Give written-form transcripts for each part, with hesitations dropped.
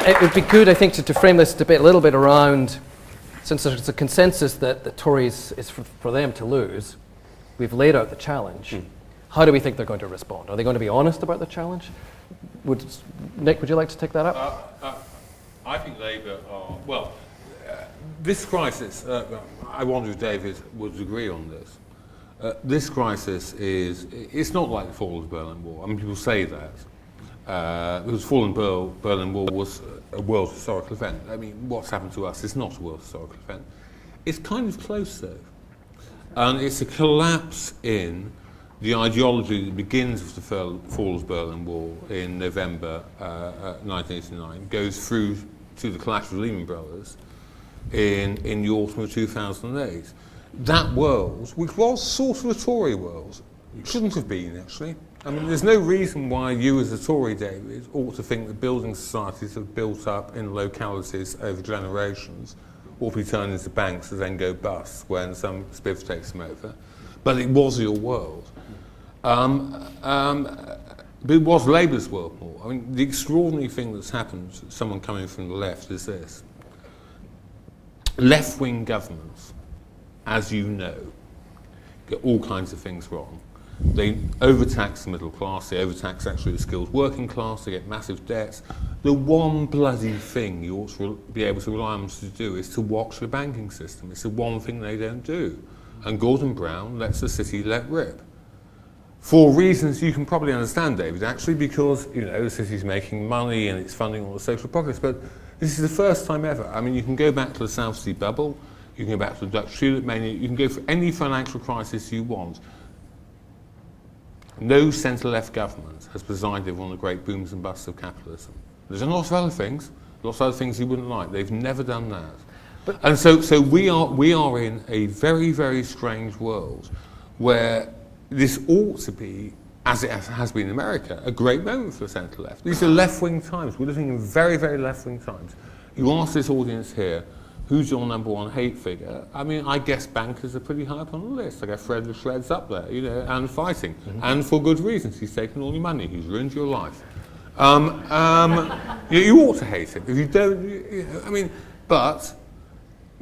it would be good, I think, to frame this debate a little bit around, since there's a consensus that the Tories is for them to lose, we've laid out the challenge. How do we think they're going to respond? Are they going to be honest about the challenge? Nick, would you like to take that up? I think Labour are, well, this crisis, I wonder if David would agree on this. This crisis it's not like the fall of the Berlin Wall. I mean, people say that. Because the fall of the Berlin Wall was a world historical event. I mean, what's happened to us is not a world historical event. It's kind of close, though. And it's a collapse in the ideology that begins with the fall of the Berlin Wall in November 1989, goes through to the collapse of Lehman Brothers in the autumn of 2008. That world, which was sort of a Tory world, shouldn't have been, actually. I mean, there's no reason why you as a Tory, David, ought to think that building societies have built up in localities over generations ought to be turned into banks and then go bust when some spiff takes them over. But it was your world. But it was Labour's world more. I mean, the extraordinary thing that's happened to someone coming from the left is this. Left-wing governments, as you know, get all kinds of things wrong. They overtax the middle class, they overtax actually the skilled working class, they get massive debts. The one bloody thing you ought to be able to rely on them to do is to watch the banking system. It's the one thing they don't do. And Gordon Brown lets the city let rip. For reasons you can probably understand, David, actually, because the city's making money and it's funding all the social projects, but this is the first time ever. I mean, you can go back to the South Sea bubble, you can go back to the Dutch tulip mania, you can go for any financial crisis you want. No centre-left government has presided on the great booms and busts of capitalism. There's lots of other things you wouldn't like. They've never done that. And so we are in a very, very strange world where this ought to be, as it has been in America, a great moment for the centre-left. These are left-wing times. We're living in very, very left-wing times. You ask this audience here, who's your number one hate figure? I mean, I guess bankers are pretty high up on the list. I guess Fred the Shred's up there, and fighting. And for good reasons. He's taken all your money. He's ruined your life. You ought to hate him. If you don't, but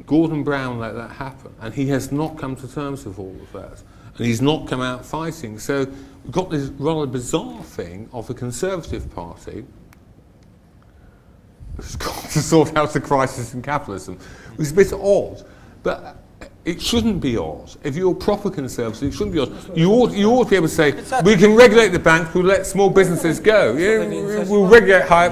Gordon Brown let that happen. And he has not come to terms with all of that. And he's not come out fighting. So we've got this rather bizarre thing of the Conservative Party has got to sort out the crisis in capitalism, which is a bit odd, but it shouldn't be odd. If you're a proper Conservative, it shouldn't be odd. You ought to be able to say, we can regulate the banks, we'll let small businesses go. We'll regulate higher.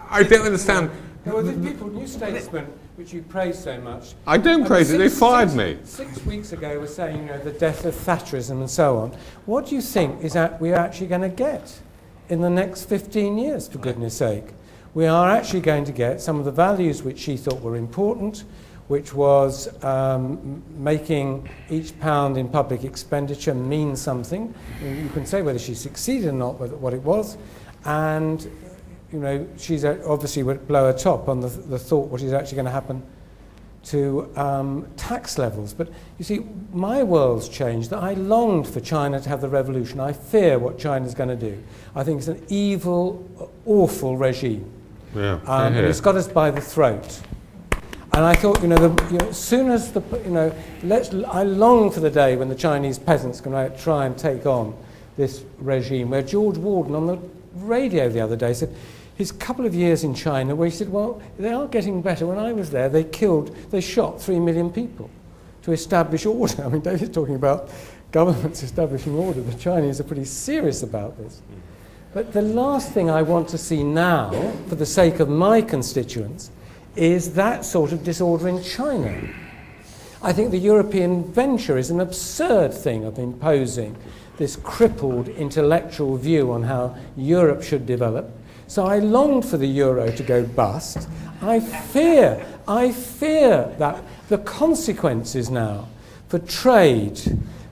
I don't understand. Well, the people, New Statesman, which you praise so much. I don't praise it, they fired me. 6 weeks ago were saying the death of Thatcherism and so on. What do you think is that we're actually going to get in the next 15 years, for goodness sake? We are actually going to get some of the values which she thought were important, which was making each pound in public expenditure mean something. You can say whether she succeeded or not with what it was, and she's obviously would blow her top on the thought what is actually going to happen to tax levels. But you see, my world's changed. I longed for China to have the revolution. I fear what China's going to do. I think it's an evil, awful regime. Yeah. It's got us by the throat. And I thought, as soon as I long for the day when the Chinese peasants can try and take on this regime, where George Warden on the radio the other day said his couple of years in China, where he said, well, they are getting better. When I was there, they shot 3 million people to establish order. I mean, David's talking about governments establishing order. The Chinese are pretty serious about this. But the last thing I want to see now, for the sake of my constituents, is that sort of disorder in China. I think the European venture is an absurd thing of imposing this crippled intellectual view on how Europe should develop. So I longed for the euro to go bust. I fear that the consequences now for trade,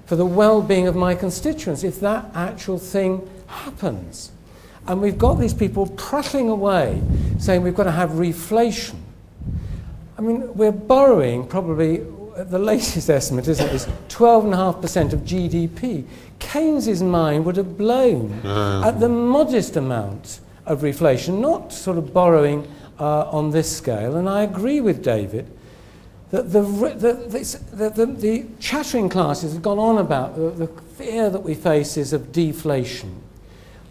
for the well-being of my constituents, if that actual thing happens. And we've got these people prattling away, saying we've got to have reflation. I mean, we're borrowing probably, the latest estimate, isn't it, is 12.5% of GDP. Keynes's mind would have blown at the modest amount of reflation, not sort of borrowing on this scale. And I agree with David that the chattering classes have gone on about the fear that we face is of deflation.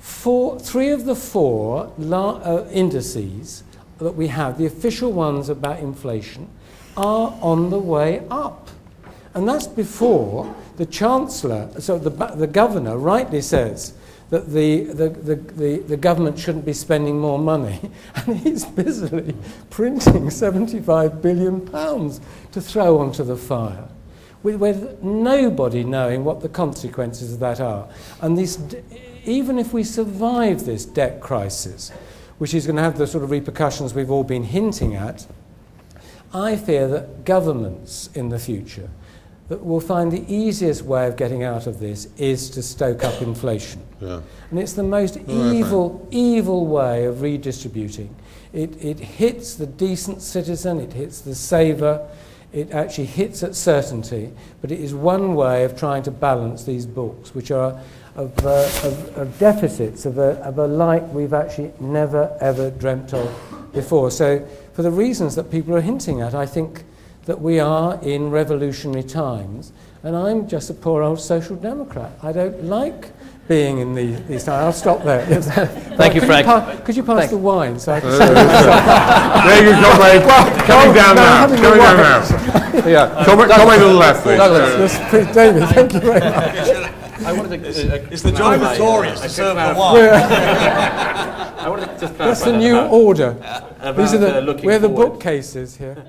Three of the four indices that we have, the official ones about inflation, are on the way up. And that's before the Chancellor, so the Governor rightly says that the government shouldn't be spending more money, and he's busily printing £75 billion to throw onto the fire, with nobody knowing what the consequences of that are. And even if we survive this debt crisis, which is going to have the sort of repercussions we've all been hinting at, I fear that governments in the future that will find the easiest way of getting out of this is to stoke up inflation. Yeah. And it's the most evil way of redistributing. It hits the decent citizen, it hits the saver, it actually hits at certainty, but it is one way of trying to balance these books, which are of deficits of a like we've actually never ever dreamt of before. So for the reasons that people are hinting at, I think that we are in revolutionary times, and I'm just a poor old social democrat. I don't like being in these times. I'll stop there. Thank you, Frank. Could you pass the wine? So I can there you go, mate. Coming down now. Coming down now. Yeah. Come to the left, please. Douglas. David, thank you very much. I wanted to, it's the job of Tories to serve the wine. I wanted to just clarify That's the new order. These are we're the bookcases here.